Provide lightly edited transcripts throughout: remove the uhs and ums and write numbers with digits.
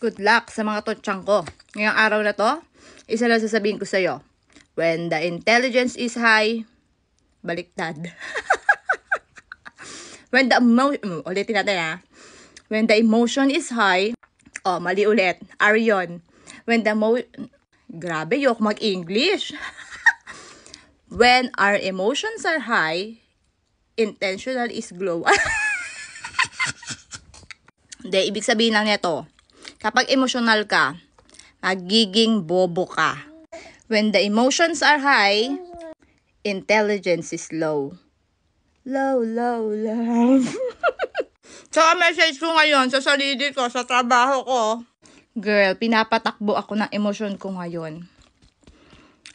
Good luck sa mga totsang ko. Ngayong araw na to, isa lang sasabihin ko sa'yo. When the intelligence is high, baliktad. When the emotion, ulitin natin ha. When the emotion is high, mali ulit. Arion. When the grabe, yok mag-English. When our emotions are high, intentional is glow. Hindi, ibig sabihin lang nito. Kapag emotional ka, magiging bobo ka. When the emotions are high, intelligence is low. Low. So, ang message ko ngayon sa sarili ko, sa trabaho ko, girl, pinapatakbo ako ng emosyon ko ngayon.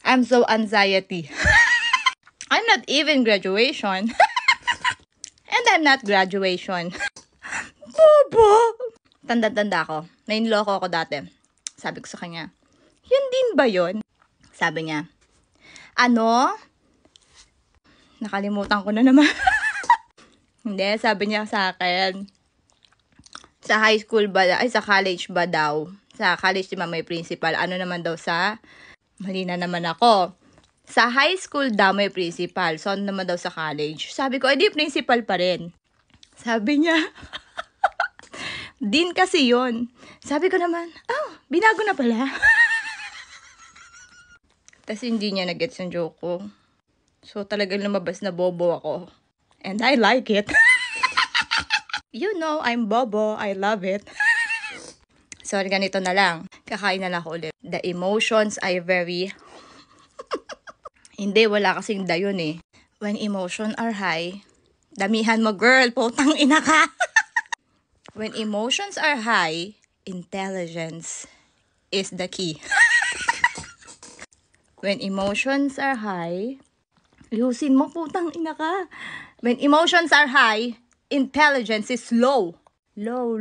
I'm so anxiety. I'm not even graduation. And I'm not graduation. Bobo! Tanda-tanda ako. Nainloko ako dati. Sabi ko sa kanya, yun din ba yun? Sabi niya, ano? Nakalimutan ko na naman. Hindi, sabi niya sa akin, sa high school ba, sa college ba daw? Sa college, di ba may principal? Ano naman daw sa, mali na naman ako. Sa high school daw may principal. So, ano naman daw sa college? Sabi ko, di principal pa rin. Sabi niya, din kasi yun. Sabi ko naman, binago na pala. Tapos hindi niya nag-gets yung joke ko. So talagang lumabas na bobo ako. And I like it. You know, I'm bobo. I love it. So ganito na lang. Kakain na lang ako ulit. The emotions are very... Hindi, wala kasing dayon eh. When emotions are high, damihan mo girl, putang ina ka. When emotions are high, intelligence is the key. When emotions are high, ayusin mo, putang ina ka. When emotions are high, intelligence is low. Low.